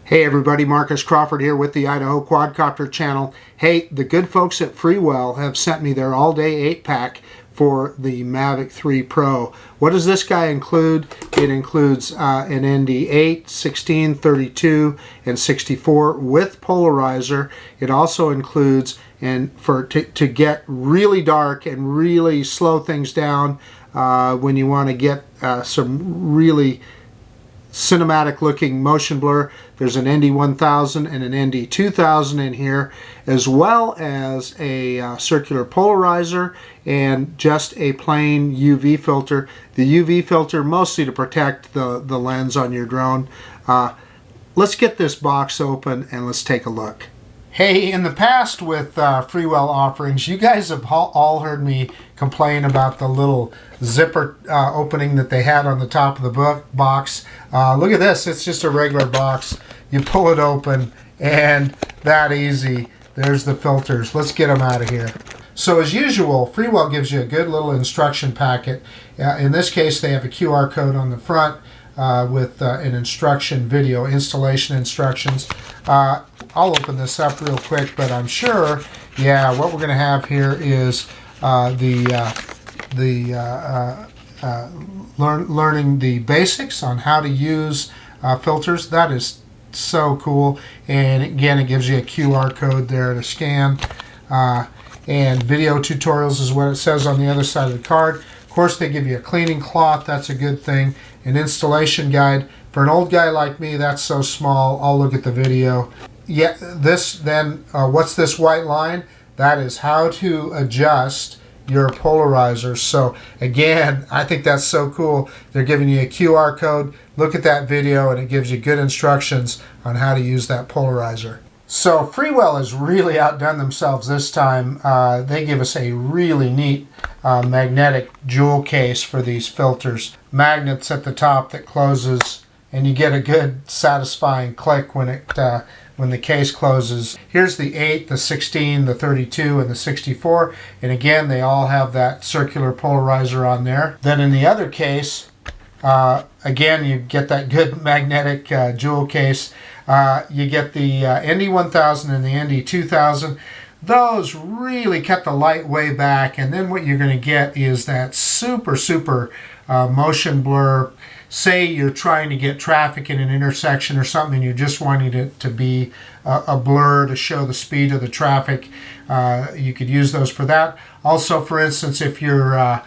Hey everybody, Marcus Crawford here with the Idaho Quadcopter channel. Hey, the good folks at Freewell have sent me their all-day 8-pack for the Mavic 3 Pro. What does this guy include? It includes an ND8, 16, 32, and 64 with polarizer. It also includes, and to get really dark and really slow things down when you want to get some really cinematic looking motion blur. There's an ND1000 and an ND2000 in here, as well as a circular polarizer and just a plain UV filter. The UV filter mostly to protect the lens on your drone. Let's get this box open and let's take a look. Hey, in the past with Freewell offerings, you guys have all heard me complain about the little zipper opening that they had on the top of the box. Look at this, it's just a regular box. You pull it open and that easy. There's the filters. Let's get them out of here. So as usual, Freewell gives you a good little instruction packet. In this case, they have a QR code on the front with an instruction video, installation instructions. I'll open this up real quick, but I'm sure, yeah, what we're going to have here is learning the basics on how to use filters. That is so cool. And again, it gives you a QR code there to scan. And video tutorials is what it says on the other side of the card. Of course, they give you a cleaning cloth. That's a good thing. An installation guide. For an old guy like me, that's so small. I'll look at the video. Yeah, what's this white line? That is how to adjust your polarizer. So again, I think that's so cool. They're giving you a QR code. Look at that video and it gives you good instructions on how to use that polarizer. So Freewell has really outdone themselves this time. They give us a really neat magnetic jewel case for these filters. Magnets at the top that closes, and you get a good satisfying click when the case closes. Here's the 8, the 16, the 32, and the 64. And again, they all have that circular polarizer on there. Then in the other case, again, you get that good magnetic jewel case. You get the ND1000 and the ND2000. Those really cut the light way back, and then what you're going to get is that super motion blur. Say you're trying to get traffic in an intersection or something and you're just wanting it to be a blur to show the speed of the traffic. You could use those for that. Also, for instance, if you're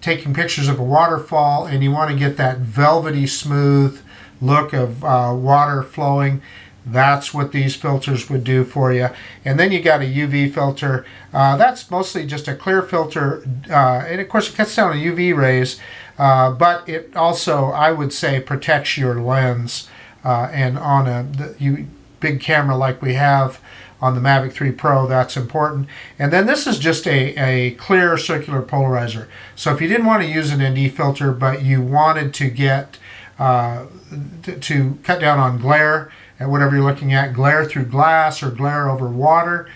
taking pictures of a waterfall and you want to get that velvety smooth look of water flowing, that's what these filters would do for you. And then you got a UV filter. That's mostly just a clear filter, and of course it cuts down on UV rays, but it also, I would say, protects your lens. And on a big camera like we have on the Mavic 3 Pro, that's important. And then this is just a clear circular polarizer. So if you didn't want to use an ND filter, but you wanted to get to cut down on glare, at whatever you're looking at, glare through glass or glare over water,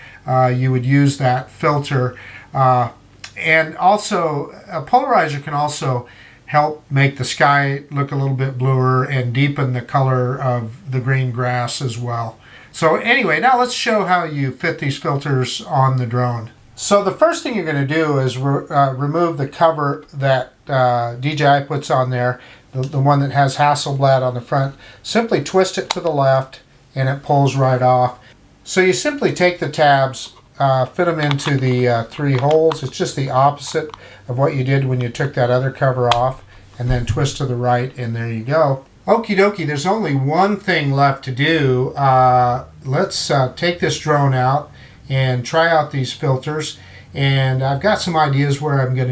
you would use that filter. And also, a polarizer can also help make the sky look a little bit bluer and deepen the color of the green grass as well. So anyway, now let's show how you fit these filters on the drone. So the first thing you're going to do is remove the cover that DJI puts on there, the one that has Hasselblad on the front. Simply twist it to the left and it pulls right off. So you simply take the tabs, fit them into the 3 holes. It's just the opposite of what you did when you took that other cover off, and then twist to the right, and there you go. Okie dokie, there's only one thing left to do. Let's take this drone out and try out these filters. And I've got some ideas where I'm going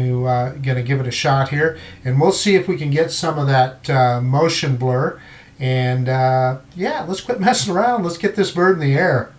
to give it a shot here, and we'll see if we can get some of that motion blur. And yeah, let's quit messing around. Let's get this bird in the air.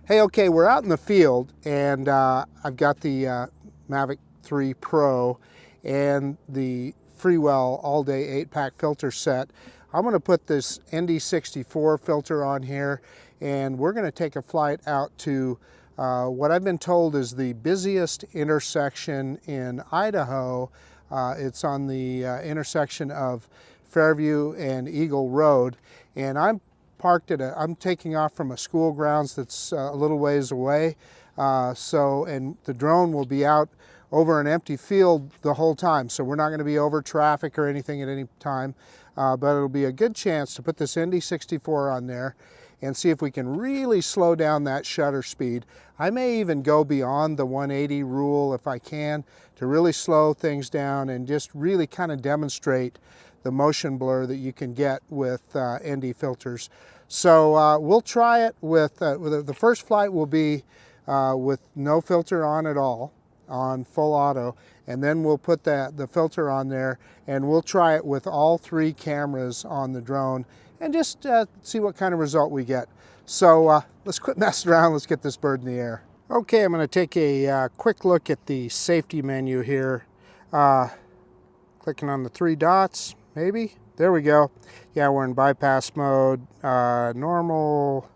Hey, okay, we're out in the field, and I've got the Mavic 3 Pro and the Freewell all-day 8-pack filter set. I'm going to put this ND64 filter on here, and we're going to take a flight out to what I've been told is the busiest intersection in Idaho. It's on the intersection of Fairview and Eagle Road, and I'm parked at I'm taking off from a school grounds that's a little ways away. And the drone will be out over an empty field the whole time. So we're not going to be over traffic or anything at any time. But it'll be a good chance to put this ND64 on there and see if we can really slow down that shutter speed. I may even go beyond the 180 rule if I can, to really slow things down and just really kind of demonstrate the motion blur that you can get with ND filters. So we'll try it with, the first flight will be with no filter on at all, on full auto, and then we'll put the filter on there, and we'll try it with all 3 cameras on the drone and just see what kind of result we get. So let's quit messing around, let's get this bird in the air. Okay, I'm going to take a quick look at the safety menu here. Clicking on the 3 dots, maybe. There we go. Yeah, we're in bypass mode. Normal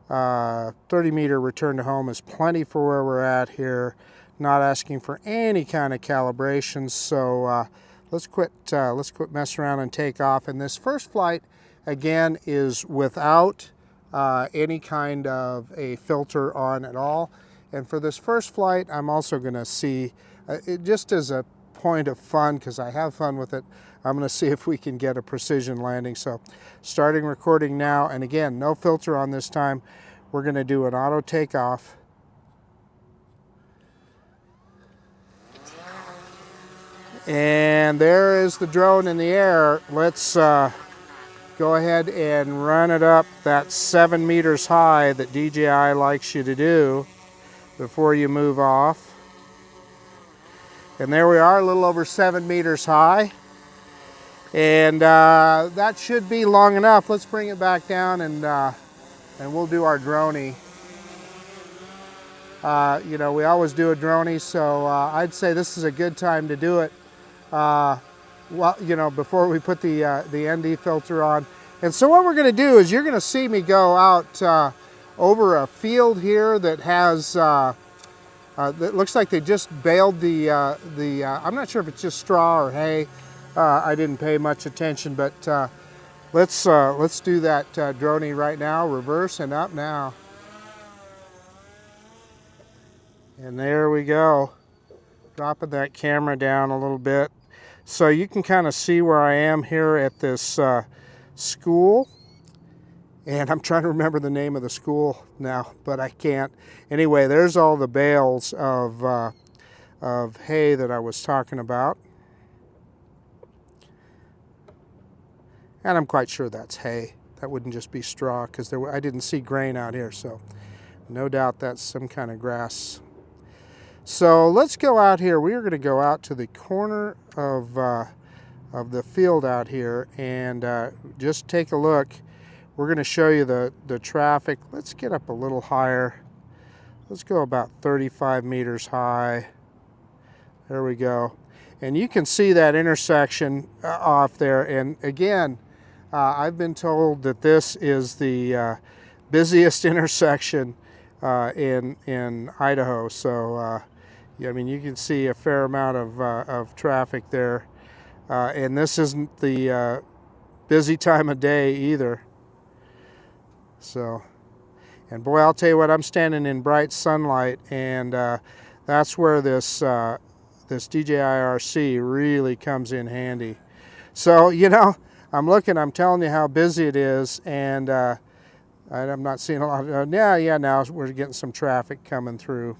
30-meter return to home is plenty for where we're at here. Not asking for any kind of calibration, so let's quit messing around and take off. And this first flight, again, is without any kind of a filter on at all. And for this first flight, I'm also going to see, it just as a point of fun, because I have fun with it, I'm going to see if we can get a precision landing. So starting recording now, and again, no filter on this time. We're going to do an auto takeoff. And there is the drone in the air. Let's go ahead and run it up that 7 meters high that DJI likes you to do before you move off. And there we are, a little over 7 meters high. And that should be long enough. Let's bring it back down and we'll do our droney. You know, we always do a droney, so I'd say this is a good time to do it. Well, you know, before we put the ND filter on. And so what we're going to do is you're going to see me go out over a field here that has, that looks like they just baled I'm not sure if it's just straw or hay. I didn't pay much attention, but let's do that droney right now, reverse and up now. And there we go. Dropping that camera down a little bit. So you can kind of see where I am here at this school. And I'm trying to remember the name of the school now, but I can't. Anyway, there's all the bales of hay that I was talking about. And I'm quite sure that's hay. That wouldn't just be straw, because I didn't see grain out here, so no doubt that's some kind of grass. So let's go out here. We are going to go out to the corner of the field out here and just take a look. We're going to show you the traffic. Let's get up a little higher. Let's go about 35 meters high. There we go. And you can see that intersection off there. And again, I've been told that this is the busiest intersection in Idaho. So yeah, I mean, you can see a fair amount of traffic there. And this isn't the busy time of day either. So, and boy, I'll tell you what, I'm standing in bright sunlight, and that's where this DJI RC really comes in handy. So, you know, I'm telling you how busy it is, and I'm not seeing a lot of, yeah, now we're getting some traffic coming through.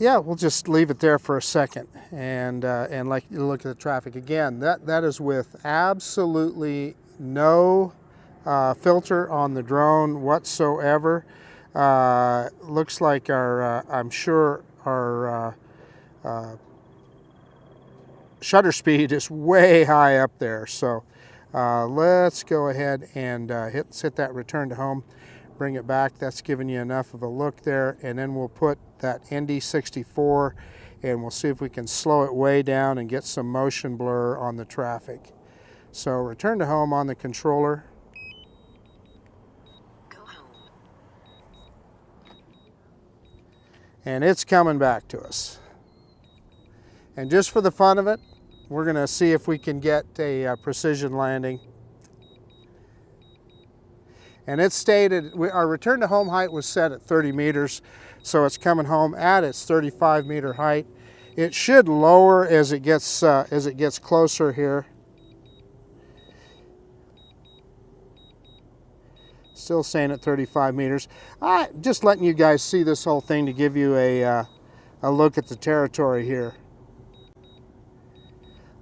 Yeah, we'll just leave it there for a second and like you look at the traffic again. That is with absolutely no filter on the drone whatsoever. Looks like I'm sure our shutter speed is way high up there. So let's go ahead and hit that return to home. Bring it back. That's giving you enough of a look there, and then we'll put that ND64 and we'll see if we can slow it way down and get some motion blur on the traffic. So return to home on the controller. Go home. And it's coming back to us. And just for the fun of it, We're going to see if we can get a precision landing. And it stated, our return to home height was set at 30 meters, so it's coming home at its 35 meter height. It should lower as it gets closer here. Still staying at 35 meters. Just letting you guys see this whole thing to give you a look at the territory here.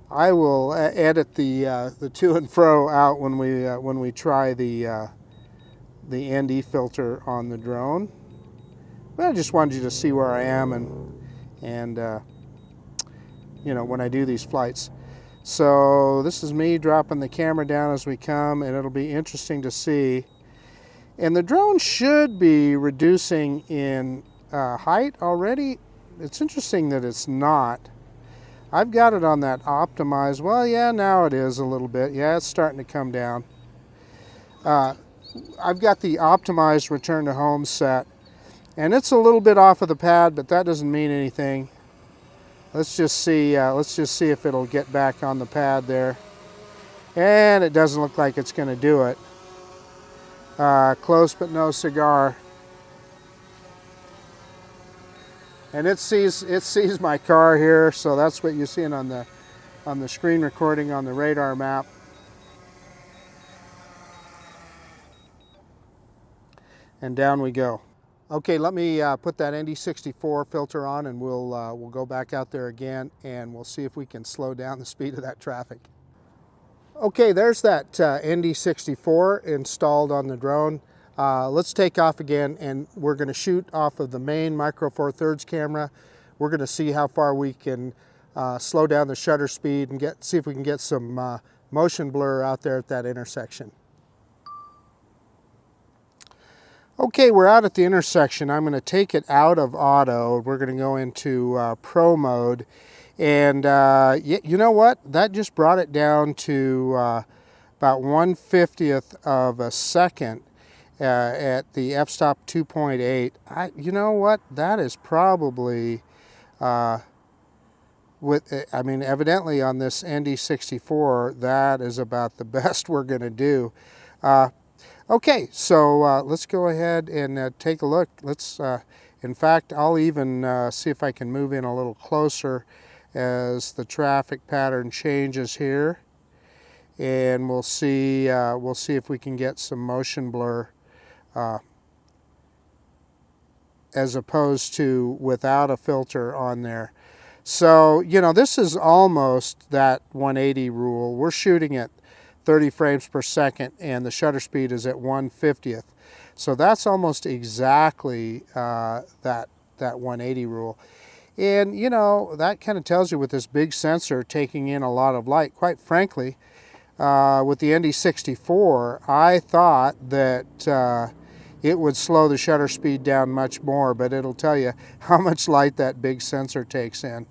I will edit the to and fro out when we try the ND filter on the drone. But I just wanted you to see where I am and you know, when I do these flights. So this is me dropping the camera down as we come, and it'll be interesting to see. And the drone should be reducing in height already. It's interesting that it's not. I've got it on that optimized. Well, yeah, now it is a little bit. Yeah, it's starting to come down. I've got the optimized return to home set, and it's a little bit off of the pad, but that doesn't mean anything. Let's just see if it'll get back on the pad there. And it doesn't look like it's going to do it. Close but no cigar. And it sees my car here, so that's what you're seeing on the screen recording on the radar map. And down we go. Okay, let me put that ND64 filter on, and we'll go back out there again, and we'll see if we can slow down the speed of that traffic. Okay, there's that ND64 installed on the drone. Let's take off again, and we're going to shoot off of the main Micro Four Thirds camera. We're going to see how far we can slow down the shutter speed and see if we can get some motion blur out there at that intersection. Okay, we're out at the intersection. I'm going to take it out of auto. We're going to go into pro mode. And you know what? That just brought it down to about 1/50th of a second at the f-stop 2.8. You know what? That is probably, I mean, evidently on this ND64, that is about the best we're going to do. Okay, so let's go ahead and take a look. In fact, I'll even see if I can move in a little closer as the traffic pattern changes here, and we'll see if we can get some motion blur as opposed to without a filter on there. So, you know, this is almost that 180 rule. We're shooting at 30 frames per second, and the shutter speed is at 1/50th. So that's almost exactly that 180 rule. And, you know, that kind of tells you with this big sensor taking in a lot of light. Quite frankly, with the ND64, I thought that it would slow the shutter speed down much more, but it'll tell you how much light that big sensor takes in.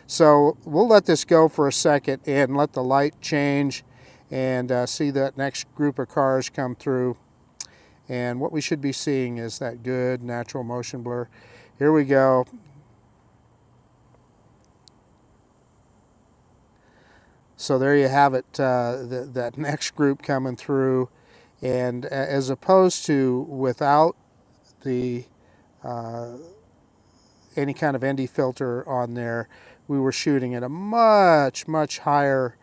So we'll let this go for a second and let the light change and see that next group of cars come through. And what we should be seeing is that good natural motion blur. Here we go. So there you have it, that next group coming through. And as opposed to without the any kind of ND filter on there, we were shooting at a much higher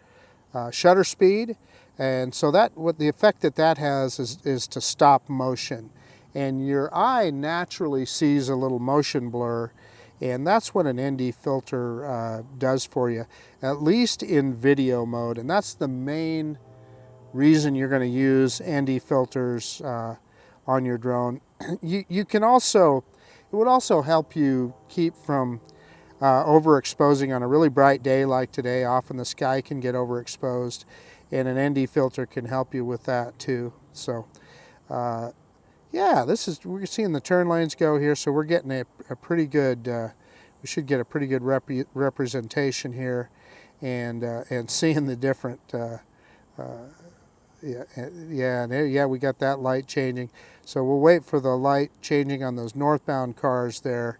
shutter speed, and so what the effect that has is to stop motion, and your eye naturally sees a little motion blur, and that's what an ND filter does for you, at least in video mode. And that's the main reason you're going to use ND filters on your drone. You can also, it would also help you keep from overexposing on a really bright day like today. Often the sky can get overexposed, and an ND filter can help you with that too. So yeah, we're seeing the turn lanes go here, so we're getting a pretty good, we should get a pretty good representation here, and seeing the different, yeah, we got that light changing. So we'll wait for the light changing on those northbound cars there,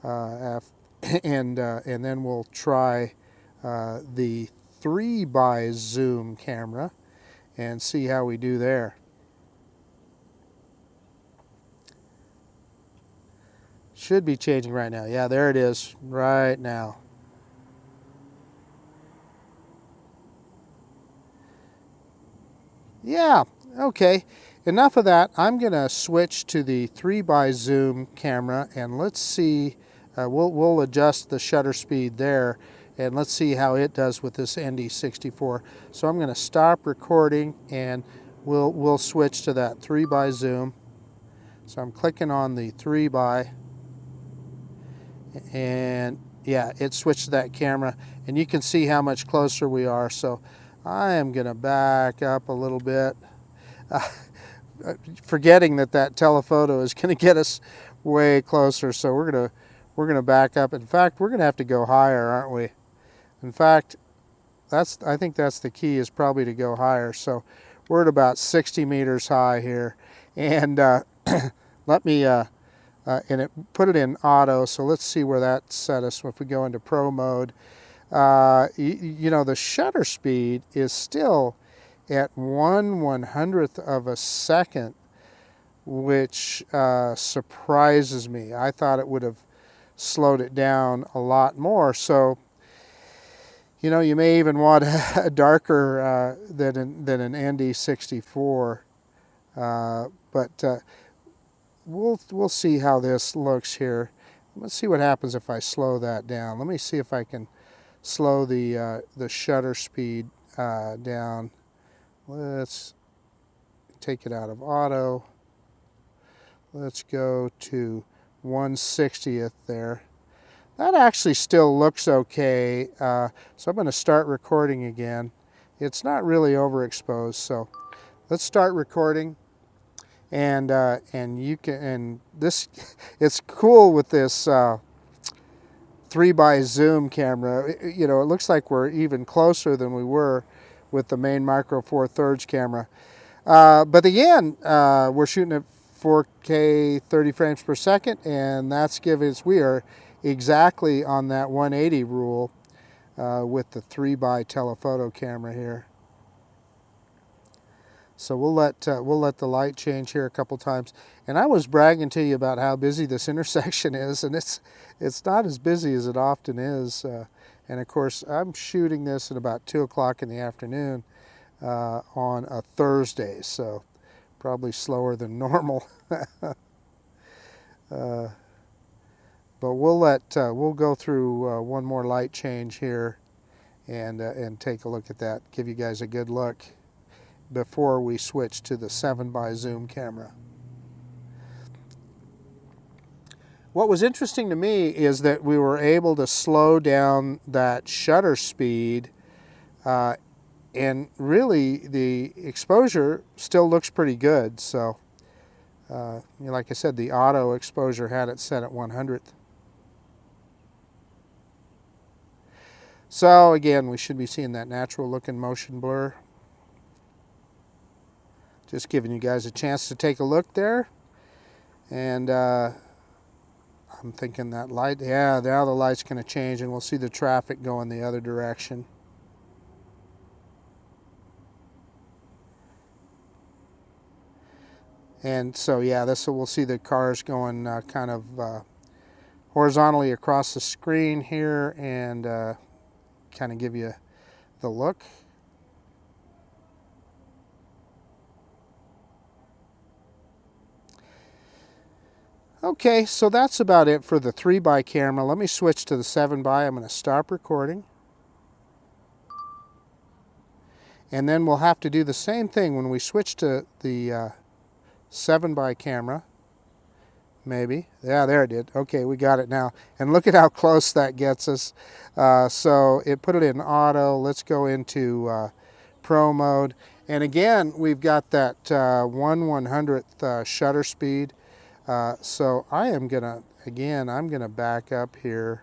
and then we'll try the 3x zoom camera and see how we do there. Should be changing right now. Yeah, there it is right now. Yeah, okay. Enough of that. I'm going to switch to the 3x zoom camera and let's see. We'll adjust the shutter speed there and let's see how it does with this ND64. So I'm going to stop recording and we'll switch to that 3x zoom. So I'm clicking on the 3x and yeah, it switched to that camera and you can see how much closer we are. So I am going to back up a little bit. Forgetting that telephoto is going to get us way closer, so we're going to back up. In fact, we're going to have to go higher, aren't we? In fact, I think that's the key, is probably to go higher. So we're at about 60 meters high here, and let me put it in auto. So let's see where that set us. If we go into pro mode, you know, the shutter speed is still at 1/100th of a second, which surprises me. I thought it would have slowed it down a lot more. So, you know, you may even want a darker than an ND64, but we'll see how this looks here. Let's see what happens if I slow that down. Let me see if I can slow the shutter speed down. Let's take it out of auto. Let's go to 1/60th there. That actually still looks okay. So I'm going to start recording again. It's not really overexposed, so let's start recording. And you can, and this, it's cool with this 3x zoom camera. You know, it looks like we're even closer than we were with the main Micro Four Thirds camera. But again, we're shooting at 4K 30 frames per second, and that's giving us, we are exactly on that 180 rule with the 3x telephoto camera here. So we'll let the light change here a couple times. And I was bragging to you about how busy this intersection is, and it's not as busy as it often is. And of course, I'm shooting this at about 2 o'clock in the afternoon on a Thursday, so probably slower than normal. But we'll go through one more light change here and take a look at that. Give you guys a good look before we switch to the 7x zoom camera. What was interesting to me is that we were able to slow down that shutter speed, and really the exposure still looks pretty good. So, you know, like I said, the auto exposure had it set at 100th. So again, we should be seeing that natural looking motion blur. Just giving you guys a chance to take a look there. And I'm thinking that light, yeah, now the light's going to change and we'll see the traffic going the other direction. And so, yeah, we'll see the cars going kind of horizontally across the screen here and kind of give you the look. Okay, so that's about it for the 3x camera. Let me switch to the 7x. I'm going to stop recording. And then we'll have to do the same thing when we switch to the 7x camera. Maybe. Yeah, there it did. Okay, we got it now. And look at how close that gets us. So it put it in auto. Let's go into pro mode. And again, we've got that 1/100th shutter speed. So I am gonna, again, I'm gonna back up here.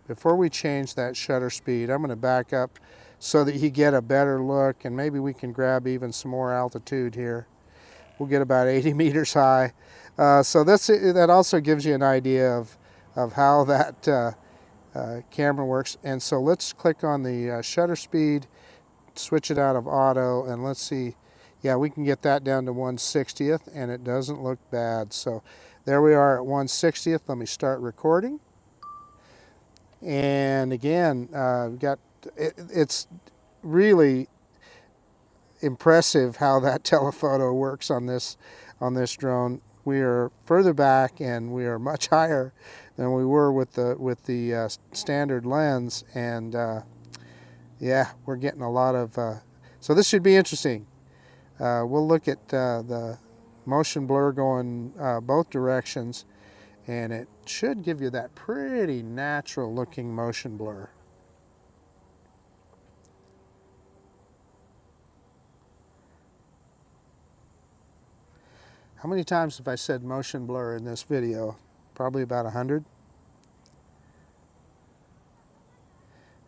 Before we change that shutter speed, I'm gonna back up so that you get a better look, and maybe we can grab even some more altitude here. We'll get about 80 meters high. So that also gives you an idea of how that camera works. And so let's click on the shutter speed, switch it out of auto, and let's see. Yeah, we can get that down to 1/60th, and it doesn't look bad. So there we are at 1/60th. Let me start recording. And again, it's really impressive how that telephoto works on this drone. We are further back, and we are much higher than we were with the standard lens, and yeah, we're getting a lot of. So this should be interesting. We'll look at the motion blur going both directions, and it should give you that pretty natural looking motion blur. How many times have I said motion blur in this video? Probably about 100.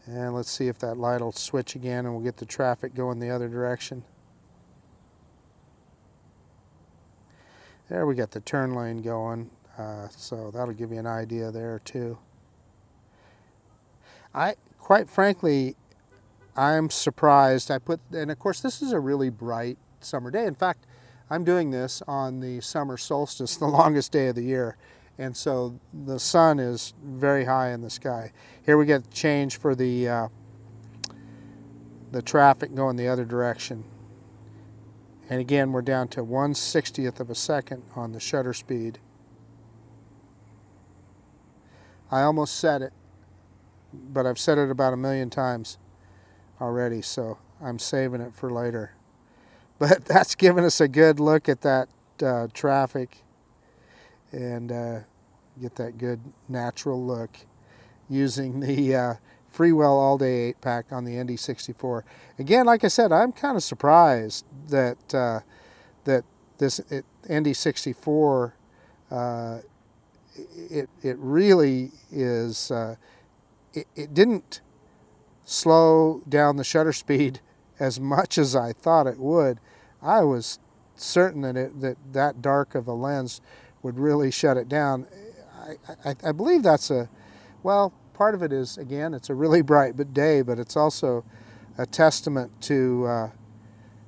And let's see if that light will switch again, and we'll get the traffic going the other direction. There, we got the turn lane going, so that'll give you an idea there too. Quite frankly, I'm surprised. And of course this is a really bright summer day. In fact, I'm doing this on the summer solstice, the longest day of the year. And so the sun is very high in the sky. Here we get the change for the traffic going the other direction. And again, we're down to 1/60th of a second on the shutter speed. I almost said it, but I've said it about 1,000,000 times already, so I'm saving it for later. But that's giving us a good look at that traffic, and get that good natural look using the Freewell All Day 8-pack on the ND64. Again, like I said, I'm kind of surprised that that this ND64 it really is. It didn't slow down the shutter speed as much as I thought it would. I was certain that dark of a lens would really shut it down. I believe that's well, part of it is, again, it's a really bright day, but it's also a testament to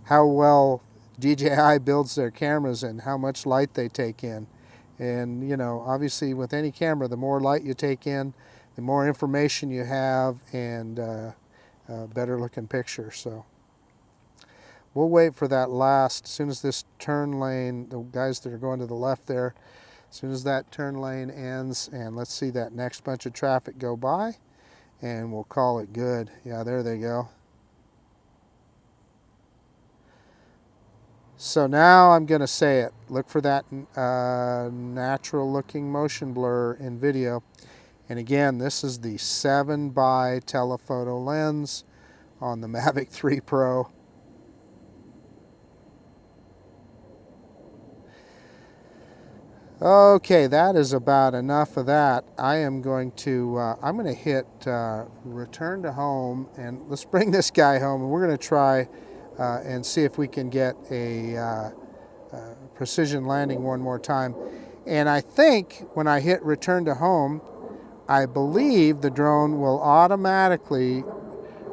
how well DJI builds their cameras and how much light they take in. And, you know, obviously with any camera, the more light you take in, the more information you have, and better looking picture. So we'll wait for that last, as soon as this turn lane, the guys that are going to the left there, as soon as that turn lane ends, and let's see that next bunch of traffic go by, and we'll call it good. Yeah, there they go. So now I'm going to say it. Look for that natural looking motion blur in video. And again, this is the 7x telephoto lens on the Mavic 3 Pro. Okay, that is about enough of that. I am going to, I'm going to hit return to home, and let's bring this guy home, and we're going to try and see if we can get a precision landing one more time. And I think when I hit return to home, I believe the drone will automatically,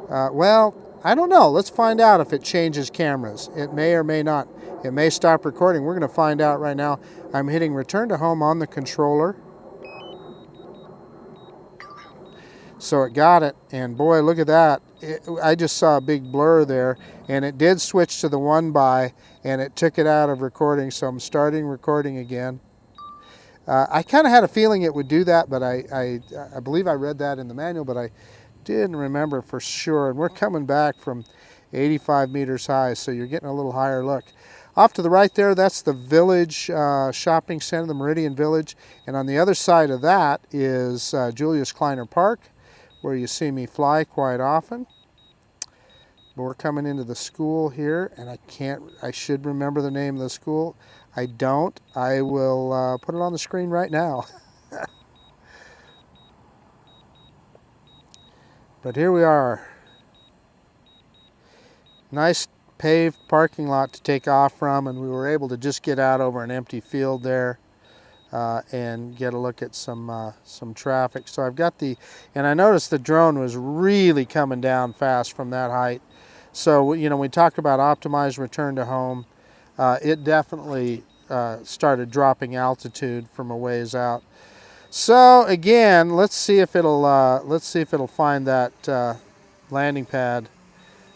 well, I don't know. Let's find out if it changes cameras. It may or may not. It may stop recording. We're going to find out right now. I'm hitting return to home on the controller. So it got it, and boy, look at that. I just saw a big blur there, and it did switch to the 1x, and it took it out of recording, so I'm starting recording again. I kind of had a feeling it would do that, but I believe I read that in the manual, but I didn't remember for sure. And we're coming back from 85 meters high, so you're getting a little higher look. Off to the right there, that's the Village shopping center, the Meridian Village. And on the other side of that is Julius Kleiner Park, where you see me fly quite often. But we're coming into the school here, and I should remember the name of the school. I don't. I will put it on the screen right now. But here we are. Nice paved parking lot to take off from, and we were able to just get out over an empty field there. and get a look at some traffic. So I've got and I noticed the drone was really coming down fast from that height. So, you know, we talk about optimized return to home. It definitely started dropping altitude from a ways out. So again, let's see if it'll find that landing pad.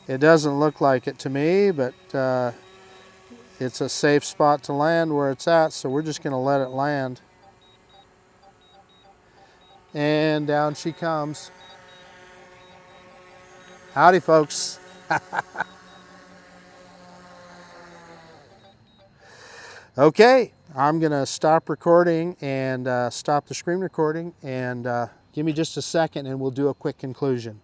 It doesn't look like it to me, but it's a safe spot to land where it's at, so we're just going to let it land. And down she comes. Howdy, folks. Okay, I'm going to stop recording and stop the screen recording, and give me just a second and we'll do a quick conclusion.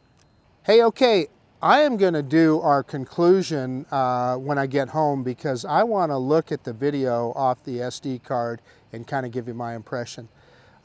Hey, okay, I am going to do our conclusion when I get home, because I want to look at the video off the SD card and kind of give you my impression.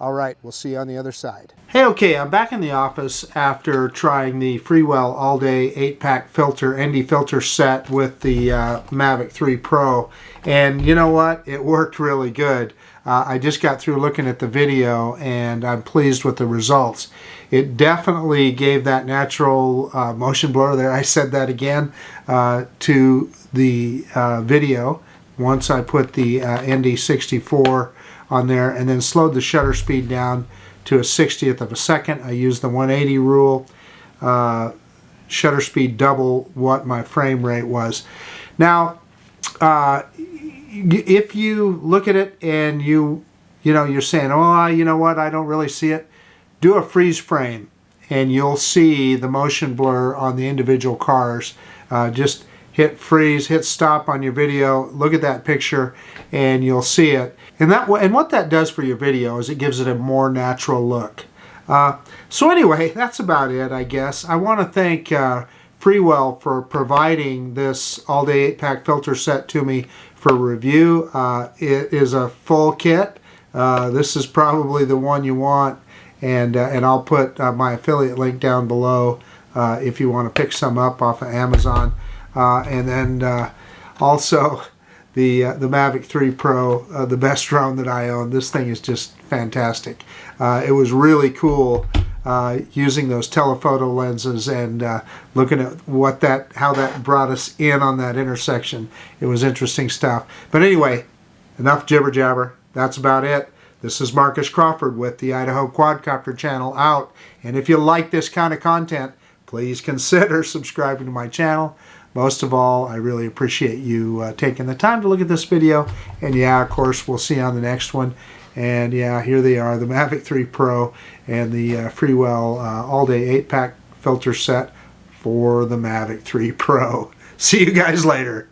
All right, we'll see you on the other side. Hey, okay, I'm back in the office after trying the Freewell All Day 8-pack filter, ND filter set with the Mavic 3 Pro. And you know what? It worked really good. I just got through looking at the video and I'm pleased with the results. It definitely gave that natural motion blur there. I said that again to the video once I put the ND64 on there, and then slowed the shutter speed down to a 60th of a second. I used the 180 rule. Shutter speed double what my frame rate was. Now, if you look at it and you're saying, oh, you know what, I don't really see it, do a freeze frame and you'll see the motion blur on the individual cars. Just hit freeze, hit stop on your video, look at that picture, and you'll see it. And what that does for your video is it gives it a more natural look. So anyway, that's about it, I guess. I want to thank Freewell for providing this all-day 8-pack filter set to me for review. It is a full kit. This is probably the one you want, and I'll put my affiliate link down below if you want to pick some up off of Amazon. And then also the Mavic 3 Pro, the best drone that I own. This thing is just fantastic. It was really cool using those telephoto lenses and looking at how that brought us in on that intersection. It was interesting stuff. But anyway, enough jibber jabber. That's about it. This is Marcus Crawford with the Idaho Quadcopter channel out. And if you like this kind of content, please consider subscribing to my channel. Most of all, I really appreciate you taking the time to look at this video. And yeah, of course, we'll see you on the next one. And yeah, here they are, the Mavic 3 Pro and the Freewell all-day 8-pack filter set for the Mavic 3 Pro. See you guys later.